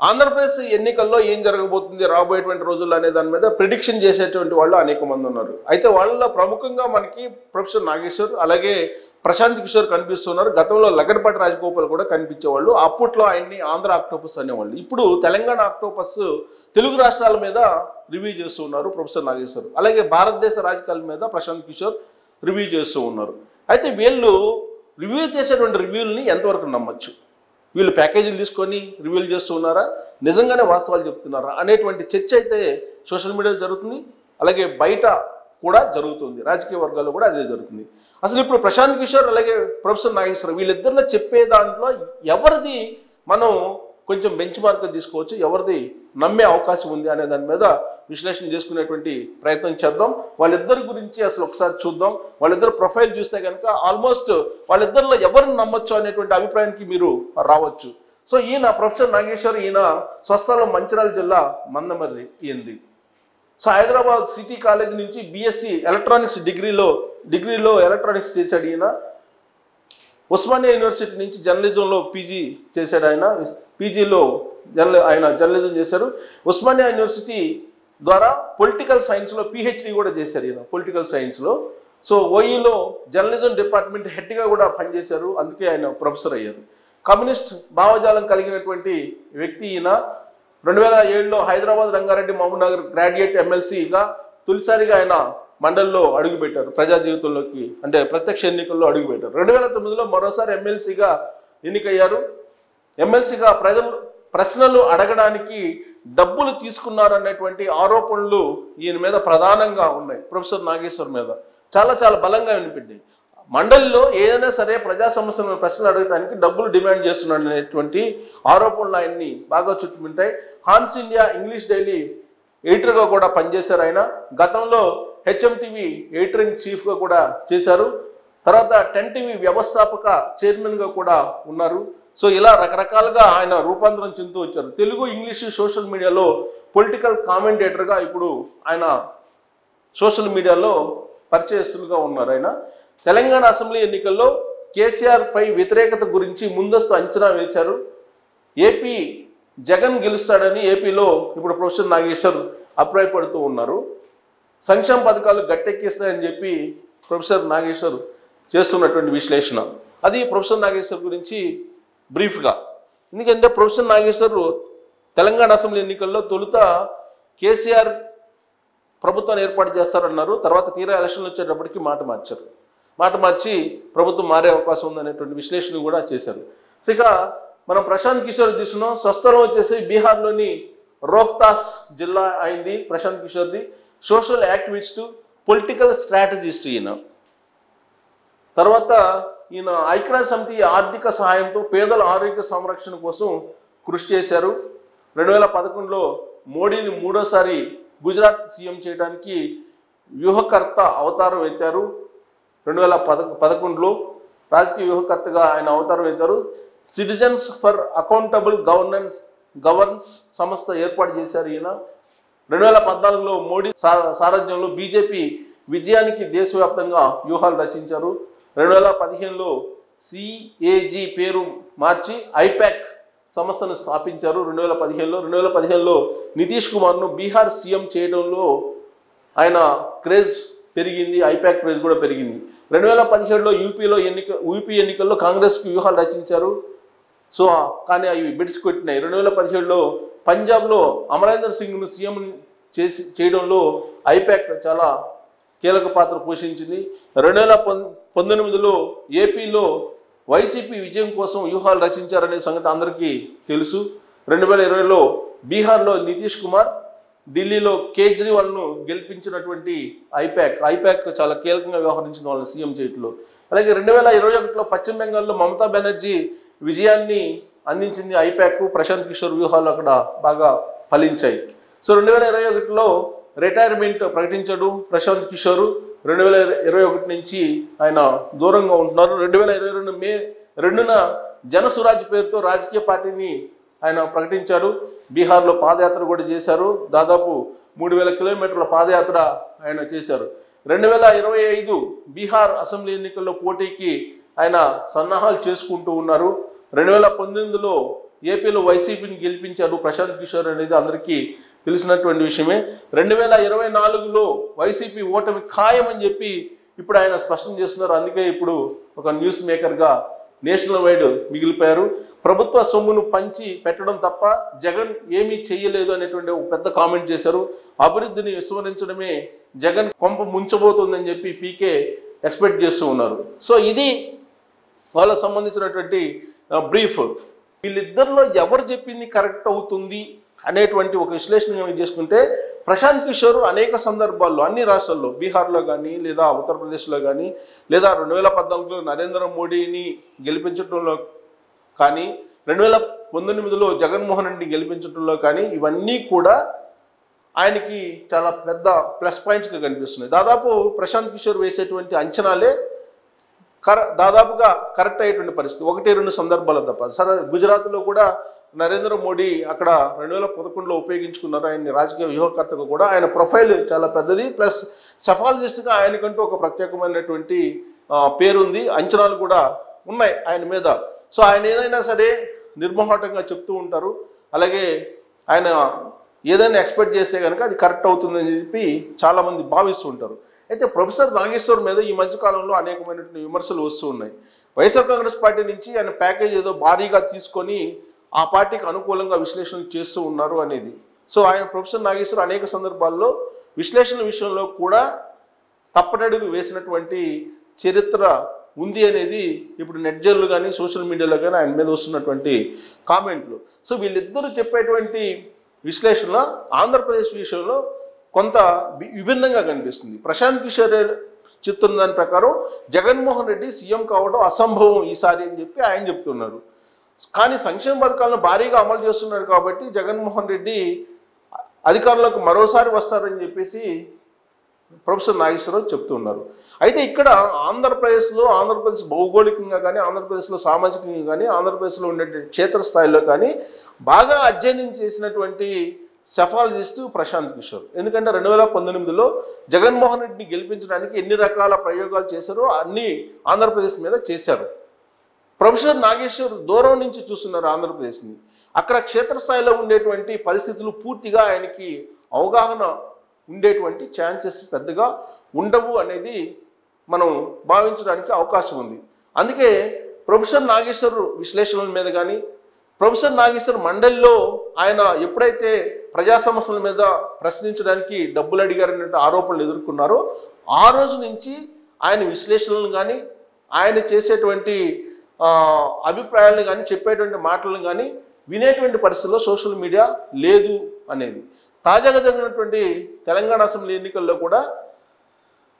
ఆంధ్రప్రదేశ్ ఎన్నికల్లో ఏం జరగబోతుంది రాబోయేటువంటి రోజుల్లో అనే దాని మీద ప్రిడిక్షన్ చేసేటువంటి వాళ్ళు అనేక మంది ఉన్నారు. అయితే వాళ్ళలో ప్రముఖంగా మనకి ప్రొఫెసర్ నాగేశ్వర్ అలాగే ప్రశాంత్ కిషోర్ కనిపిస్తున్నారు. గతంలో లగడపాటి రాజగోపాల్ కూడా కనిపించేవాళ్ళు. అప్పట్లో ఆయన్ని ఆంధ్ర ఆక్టోపస్ అనేవాళ్ళు. ఇప్పుడు తెలంగాణ ఆక్టోపస్ తెలుగు రాష్ట్రాల మీద రివ్యూ చేస్తూ ఉన్నారు ప్రొఫెసర్ నాగేశ్వర్. అలాగే భారతదేశ రాజకీయాల మీద ప్రశాంత్ కిషోర్ రివ్యూ చేస్తూ ఉన్నారు. అయితే వీళ్ళు రివ్యూ చేసేటువంటి రివ్యూల్ని ఎంతవరకు నమ్మచ్చు? వీళ్ళు ప్యాకేజీలు తీసుకొని రివ్యూలు చేస్తూ ఉన్నారా, నిజంగానే వాస్తవాలు చెప్తున్నారా అనేటువంటి చర్చ అయితే సోషల్ మీడియాలో జరుగుతుంది. అలాగే బయట కూడా జరుగుతుంది, రాజకీయ వర్గాల్లో కూడా అదే జరుగుతుంది. అసలు ఇప్పుడు ప్రశాంత్ కిషోర్ అలాగే ప్రొఫెసర్ నాగేశ్వర్ వీళ్ళిద్దరిలో చెప్పే దాంట్లో ఎవరిది మనం కొంచెం బెంచ్ మార్క్ తీసుకోవచ్చు, ఎవరిది నమ్మే అవకాశం ఉంది అనే దాని మీద విశ్లేషణ చేసుకునేటువంటి ప్రయత్నం చేద్దాం. వాళ్ళిద్దరి గురించి అసలు ఒకసారి చూద్దాం. వాళ్ళిద్దరు ప్రొఫైల్ చూస్తే కనుక ఆల్మోస్ట్ వాళ్ళిద్దరిలో ఎవరిని నమ్మొచ్చు అనేటువంటి అభిప్రాయానికి మీరు రావచ్చు. సో ఈయన ప్రొఫెసర్ నాగేశ్వర్, ఈయన స్వస్థలం మంచిర్యాల జిల్లా మందమర్రి ఈయనది. సో హైదరాబాద్ సిటీ కాలేజ్ నుంచి బీఎస్సీ ఎలక్ట్రానిక్స్ డిగ్రీలో ఎలక్ట్రానిక్స్ చేశాడు ఈయన. ఉస్మానియా యూనివర్సిటీ నుంచి జర్నలిజంలో పీజీ చేశాడు ఆయన. పీజీలో ఆయన జర్నలిజం చేశారు. ఉస్మానియా యూనివర్సిటీ ద్వారా పొలిటికల్ సైన్స్లో పిహెచ్డి కూడా చేశారు ఈయన, పొలిటికల్ సైన్స్లో. సో ఓఈలో జర్నలిజం డిపార్ట్మెంట్ హెడ్గా కూడా పనిచేశారు, అందుకే ఆయన ప్రొఫెసర్ అయ్యారు. కమ్యూనిస్ట్ భావజాలం కలిగినటువంటి వ్యక్తి ఈయన. 2007లో హైదరాబాద్ రంగారెడ్డి మహబూబ్నగర్ గ్రాడ్యుయేట్ ఎమ్మెల్సీగా తొలిసారిగా ఆయన మండలిలో అడుగుపెట్టారు, ప్రజా జీవితంలోకి అంటే ప్రత్యక్ష ఎన్నికల్లో అడుగుపెట్టారు. 2009లో మరోసారి ఎమ్మెల్సీగా ఎన్నికయ్యారు. ఎమ్మెల్సీగా ప్రశ్నలు అడగడానికి డబ్బులు తీసుకున్నారనేటువంటి ఆరోపణలు ఈయన మీద ప్రధానంగా ఉన్నాయి. ప్రొఫెసర్ నాగేశ్వర్ మీద చాలా చాలా బలంగా వినిపించాయి. మండలిలో ఏదైనా సరే ప్రజా సమస్యలను ప్రశ్నలు అడగడానికి డబ్బులు డిమాండ్ చేస్తున్నాడు అనేటువంటి ఆరోపణలు ఆయన్ని బాగా చుట్టుముట్టాయి. హాన్స్ ఇండియా ఇంగ్లీష్ డైలీ ఎడిటర్గా కూడా పనిచేశారు ఆయన. గతంలో హెచ్ఎంటీవీ ఎడిటర్ ఇన్ చీఫ్గా కూడా చేశారు. తర్వాత 10 టీవీ వ్యవస్థాపక చైర్మన్గా కూడా ఉన్నారు. సో ఇలా రకరకాలుగా ఆయన రూపాంతరం చెందుతూ వచ్చారు. తెలుగు, ఇంగ్లీషు, సోషల్ మీడియాలో పొలిటికల్ కామెంటేటర్గా ఇప్పుడు ఆయన సోషల్ మీడియాలో పరిచయస్తులుగా ఉన్నారు. ఆయన తెలంగాణ అసెంబ్లీ ఎన్నికల్లో కేసీఆర్ పై వ్యతిరేకత గురించి ముందస్తు అంచనా వేశారు. ఏపీ జగన్ గెలుస్తాడని ఏపీలో ఇప్పుడు ప్రొఫెసర్ నాగేశ్వర్ అభిప్రాయపడుతూ ఉన్నారు. సంక్షేమ పథకాలు గట్టెక్కిస్తాయని చెప్పి ప్రొఫెసర్ నాగేశ్వర్ చేస్తున్నటువంటి విశ్లేషణ అది ప్రొఫెసర్ నాగేశ్వర్ గురించి బ్రీఫ్గా. ఎందుకంటే ప్రొఫెసర్ నాగేశ్వర్ తెలంగాణ అసెంబ్లీ ఎన్నికల్లో తొలుత కేసీఆర్ ప్రభుత్వాన్ని ఏర్పాటు చేస్తారన్నారు. తర్వాత తీరా ఎలక్షన్లు వచ్చేటప్పటికి మాట మార్చి ప్రభుత్వం మారే అవకాశం ఉందనేటువంటి విశ్లేషణ కూడా చేశారు. ఇక మనం ప్రశాంత్ కిషోర్ తీసుకున్నాం. స్వస్థలం వచ్చేసి బీహార్లోని రోహ్తాస్ జిల్లా అయింది ప్రశాంత్ కిషోర్ది. సోషల్ యాక్టివిస్ట్, పొలిటికల్ స్ట్రాటజిస్ట్ ఈయన. తర్వాత ఈయన ఐక్యరాజ్య సమితి ఆర్థిక సహాయంతో పేదల ఆరోగ్య సంరక్షణ కోసం కృషి చేశారు. 2011లో మోడీని మూడోసారి గుజరాత్ సీఎం చేయడానికి వ్యూహకర్త అవతారం ఎత్తారు. 2011లో రాజకీయ వ్యూహకర్తగా ఆయన అవతారం ఎత్తారు. సిటిజన్స్ ఫర్ అకౌంటబుల్ గవర్నెన్స్ సంస్థ ఏర్పాటు చేశారు ఈయన. 2014లో మోడీ సారథ్యంలో బీజేపీ విజయానికి దేశవ్యాప్తంగా వ్యూహాలు రచించారు. 2015లో సిఏజీ పేరు మార్చి ఐపాక్ సంస్థను స్థాపించారు. 2015లో నితీష్ కుమార్ను బీహార్ సీఎం చేయడంలో ఆయన క్రేజ్ పెరిగింది, ఐపాక్ క్రేజ్ కూడా పెరిగింది. 2017లో యూపీ ఎన్నికల్లో కాంగ్రెస్కి వ్యూహాలు రచించారు. సో కానీ అవి బిడ్స్ కొట్టినాయి. 2017లో పంజాబ్లో అమరేందర్ సింగ్ను సీఎం చేయడంలో ఐపాక్ చాలా కీలక పాత్ర పోషించింది. 2019లో ఏపీలో వైసీపీ విజయం కోసం వ్యూహాలు రచించారనే సంగతి అందరికీ తెలుసు. 2020లో బీహార్లో నితీష్ కుమార్, ఢిల్లీలో కేజ్రీవాల్ను గెలిపించినటువంటి ఐపాక్ చాలా కీలకంగా వ్యవహరించిన వాళ్ళని సీఎం చేయట్లో. అలాగే 2021లో పశ్చిమ బెంగాల్లో మమతా బెనర్జీ విజయాన్ని అందించింది ఐపాక్. ప్రశాంత్ కిషోర్ వ్యూహాలు అక్కడ బాగా ఫలించాయి. సో 2021లో రిటైర్మెంట్ ప్రకటించాడు ప్రశాంత్ కిషోర్. 2021 నుంచి ఆయన దూరంగా ఉంటున్నారు. 2022 మే 2న జనసురాజ్ పేరుతో రాజకీయ పార్టీని ఆయన ప్రకటించారు. బీహార్లో పాదయాత్ర కూడా చేశారు. దాదాపు 3000 కిలోమీటర్ల పాదయాత్ర ఆయన చేశారు. 2025 బీహార్ అసెంబ్లీ ఎన్నికల్లో పోటీకి ఆయన సన్నాహాలు చేసుకుంటూ ఉన్నారు. 2019లో ఏపీలో వైసీపీని గెలిపించారు ప్రశాంత్ కిషోర్ అనేది అందరికీ తెలిసినటువంటి విషయమే. 2024లో వైసీపీ ఓటమి ఖాయమని చెప్పి ఇప్పుడు ఆయన స్పష్టం చేస్తున్నారు. అందుకే ఇప్పుడు ఒక న్యూస్ మేకర్గా నేషనల్ వైడ్ మిగిలిపోయారు. ప్రభుత్వ సొమ్మును పంచి పెట్టడం తప్ప జగన్ ఏమీ చెయ్యలేదు అనేటువంటి ఒక పెద్ద కామెంట్ చేశారు. అభివృద్ధిని విస్మరించడమే జగన్ కొంప ముంచబోతుందని చెప్పి పీకే ఎక్స్పెక్ట్ చేస్తూ ఉన్నారు. సో ఇది వాళ్ళకు సంబంధించినటువంటి బ్రీఫ్. వీళ్ళిద్దరిలో ఎవరు చెప్పింది కరెక్ట్ అవుతుంది అనేటువంటి ఒక విశ్లేషణ కనుక చేసుకుంటే ప్రశాంత్ కిషోర్ అనేక సందర్భాల్లో అన్ని రాష్ట్రాల్లో, బీహార్లో కానీ లేదా ఉత్తరప్రదేశ్లో కానీ లేదా 2014లో నరేంద్ర మోడీని గెలిపించడంలో కానీ 2019లో జగన్మోహన్ రెడ్డిని గెలిపించడంలో కానీ ఇవన్నీ కూడా ఆయనకి చాలా పెద్ద ప్లస్ పాయింట్స్గా కనిపిస్తున్నాయి. దాదాపు ప్రశాంత్ కిషోర్ వేసేటువంటి అంచనాలే దాదాపుగా కరెక్ట్ అయ్యేటువంటి పరిస్థితి, 1-2 సందర్భాలు తప్ప. సరే, గుజరాత్లో కూడా నరేంద్ర మోడీ అక్కడ 2011లో ఉపయోగించుకున్నారు ఆయన్ని రాజకీయ వ్యూహకర్తగా కూడా. ఆయన ప్రొఫైల్ చాలా పెద్దది, ప్లస్ సెఫాలజిస్ట్గా ఆయనకంటూ ఒక ప్రత్యేకమైనటువంటి పేరుంది, అంచనాలు కూడా ఉన్నాయి ఆయన మీద. సో ఆయన ఏదైనా సరే నిర్మోహటంగా చెప్తూ ఉంటారు. అలాగే ఆయన ఏదైనా ఎక్స్పెక్ట్ చేస్తే కనుక అది కరెక్ట్ అవుతుందని చెప్పి చాలామంది భావిస్తూ ఉంటారు. అయితే ప్రొఫెసర్ నాగేశ్వర్ మీద ఈ మధ్యకాలంలో అనేకమైనటువంటి విమర్శలు వస్తూ ఉన్నాయి. వైఎస్ఆర్ కాంగ్రెస్ పార్టీ నుంచి ఆయన ప్యాకేజ్ ఏదో భారీగా తీసుకొని ఆ పార్టీకి అనుకూలంగా విశ్లేషణ చేస్తూ ఉన్నారు అనేది. సో ఆయన ప్రొఫెసర్ నాగేశ్వర్ అనేక సందర్భాల్లో విశ్లేషణ విషయంలో కూడా తప్పటడుగు వేసినటువంటి చరిత్ర ఉంది అనేది ఇప్పుడు నెట్ జైళ్ళు కానీ సోషల్ మీడియాలో కానీ ఆయన మీద వస్తున్నటువంటి కామెంట్లు. సో వీళ్ళిద్దరూ చెప్పేటువంటి విశ్లేషణ ఆంధ్రప్రదేశ్ విషయంలో కొంత విభిన్నంగా కనిపిస్తుంది. ప్రశాంత్ కిషోర్ చెప్తున్న దాని ప్రకారం జగన్మోహన్ రెడ్డి సీఎం కావడం అసంభవం ఈసారి అని చెప్పి ఆయన చెప్తున్నారు. కానీ సంక్షేమ పథకాలను భారీగా అమలు చేస్తున్నారు కాబట్టి జగన్మోహన్ రెడ్డి అధికారంలోకి మరోసారి వస్తారని చెప్పేసి ప్రొఫెసర్ నాగేశ్వరరావు చెప్తున్నారు. అయితే ఇక్కడ ఆంధ్రప్రదేశ్ భౌగోళికంగా కానీ, ఆంధ్రప్రదేశ్లో సామాజికంగా కానీ, ఆంధ్రప్రదేశ్లో ఉండే క్షేత్రస్థాయిలో కానీ బాగా అధ్యయనం చేసినటువంటి సెఫాలజిస్ట్ ప్రశాంత్ కిషోర్. ఎందుకంటే 2019లో జగన్మోహన్ రెడ్డిని గెలిపించడానికి ఎన్ని రకాల ప్రయోగాలు చేశారో అన్ని ఆంధ్రప్రదేశ్ మీద చేశారు. ప్రొఫెసర్ నాగేశ్వర్ దూరం నుంచి చూస్తున్నారు ఆంధ్రప్రదేశ్ని. అక్కడ క్షేత్రస్థాయిలో ఉండేటువంటి పరిస్థితులు పూర్తిగా ఆయనకి అవగాహన ఉండేటువంటి ఛాన్సెస్ పెద్దగా ఉండవు అనేది మనం భావించడానికి అవకాశం ఉంది. అందుకే ప్రొఫెసర్ నాగేశ్వర్ విశ్లేషణల మీద కానీ, ప్రొఫెసర్ నాగేశ్వర్ మండలిలో ఆయన ఎప్పుడైతే ప్రజా సమస్యల మీద ప్రశ్నించడానికి డబ్బులు అడిగారనే ఆరోపణలు ఎదుర్కొన్నారో ఆ రోజు నుంచి ఆయన విశ్లేషణలను కానీ, ఆయన చేసేటువంటి అభిప్రాయాలను కానీ, చెప్పేటువంటి మాటలను కానీ వినేటువంటి పరిస్థితుల్లో సోషల్ మీడియా లేదు అనేది. తాజాగా జరిగినటువంటి తెలంగాణ అసెంబ్లీ ఎన్నికల్లో కూడా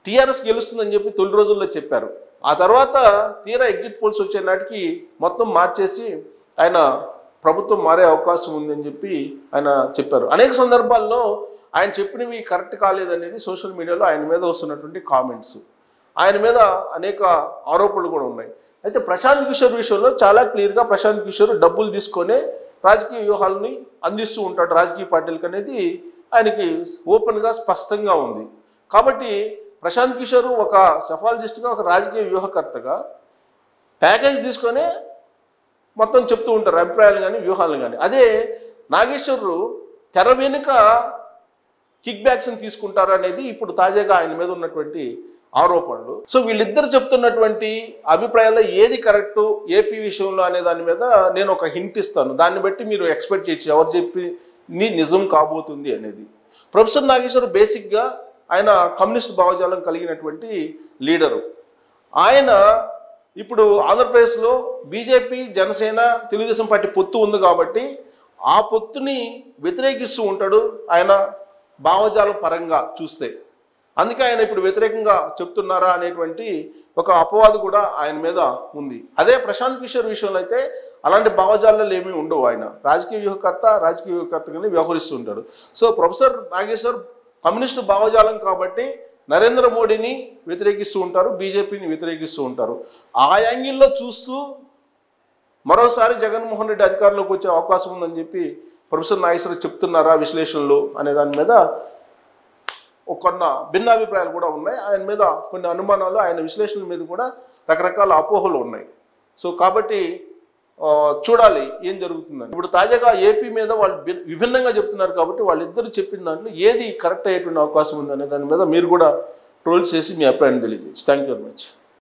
టీఆర్ఎస్ గెలుస్తుందని చెప్పి తొలి రోజుల్లో చెప్పారు. ఆ తర్వాత తీరా ఎగ్జిట్ పోల్స్ వచ్చే నాటికి మొత్తం మార్చేసి ఆయన ప్రభుత్వం మారే అవకాశం ఉందని చెప్పి ఆయన చెప్పారు. అనేక సందర్భాల్లో ఆయన చెప్పినవి కరెక్ట్ కాలేదనేది సోషల్ మీడియాలో ఆయన మీద వస్తున్నటువంటి కామెంట్స్. ఆయన మీద అనేక ఆరోపణలు కూడా ఉన్నాయి. అయితే ప్రశాంత్ కిషోర్ విషయంలో చాలా క్లియర్గా ప్రశాంత్ కిషోర్ డబ్బులు తీసుకొనే రాజకీయ వ్యూహాలని అందిస్తూ ఉంటాడు రాజకీయ పార్టీలకు అనేది ఆయనకి ఓపెన్గా స్పష్టంగా ఉంది. కాబట్టి ప్రశాంత్ కిషోర్ ఒక సెఫాలజిస్ట్గా, ఒక రాజకీయ వ్యూహకర్తగా ప్యాకేజ్ తీసుకొని మొత్తం చెప్తూ ఉంటారు అభిప్రాయాలు కానీ, వ్యూహాలను కానీ. అదే నాగేశ్వరరావు తెర వెనుక కిక్ బ్యాక్స్ని తీసుకుంటారు అనేది ఇప్పుడు తాజాగా ఆయన మీద ఉన్నటువంటి ఆరోపణలు. సో వీళ్ళిద్దరు చెప్తున్నటువంటి అభిప్రాయాల్లో ఏది కరెక్టు ఏపీ విషయంలో అనే దాని మీద నేను ఒక హింట్ ఇస్తాను. దాన్ని బట్టి మీరు ఎక్స్పెక్ట్ చేయొచ్చు ఎవరు చెప్పి నిజం కాబోతుంది అనేది. ప్రొఫెసర్ నాగేశ్వర్ బేసిక్గా ఆయన కమ్యూనిస్ట్ భావజాలం కలిగినటువంటి లీడరు. ఆయన ఇప్పుడు ఆంధ్రప్రదేశ్లో బీజేపీ, జనసేన, తెలుగుదేశం పార్టీ పొత్తు ఉంది కాబట్టి ఆ పొత్తుని వ్యతిరేకిస్తూ ఉంటాడు ఆయన భావజాలం పరంగా చూస్తే. అందుకే ఆయన ఇప్పుడు వ్యతిరేకంగా చెప్తున్నారా అనేటువంటి ఒక అపవాదు కూడా ఆయన మీద ఉంది. అదే ప్రశాంత్ కిషోర్ విషయంలో అయితే అలాంటి భావజాలాలు ఏమీ ఉండవు. ఆయన రాజకీయ వ్యూహకర్తగానే వ్యవహరిస్తూ ఉంటాడు. సో ప్రొఫెసర్ నాగేశ్వర్ కమ్యూనిస్టు భావజాలం కాబట్టి నరేంద్ర మోడీని వ్యతిరేకిస్తూ ఉంటారు, బీజేపీని వ్యతిరేకిస్తూ ఉంటారు. ఆ యాంగిల్లో చూస్తూ మరోసారి జగన్మోహన్ రెడ్డి అధికారంలోకి వచ్చే అవకాశం ఉందని చెప్పి ప్రొఫెసర్ నాగేశ్వర్ చెప్తున్నారా విశ్లేషణలు అనే దాని మీద కొన్న భిన్నాభిప్రాయాలు కూడా ఉన్నాయి. ఆయన మీద కొన్ని అనుమానాలు, ఆయన విశ్లేషణల మీద కూడా రకరకాల అపోహలు ఉన్నాయి. సో కాబట్టి చూడాలి ఏం జరుగుతుందని. ఇప్పుడు తాజాగా ఏపీ మీద వాళ్ళు విభిన్నంగా చెప్తున్నారు కాబట్టి వాళ్ళిద్దరు చెప్పిన దాంట్లో ఏది కరెక్ట్ అయ్యేటువంటి అవకాశం ఉందనే దాని మీద మీరు కూడా ట్రోల్స్ చేసి మీ అభిప్రాయాన్ని తెలియజేయచ్చు. Thank you very much.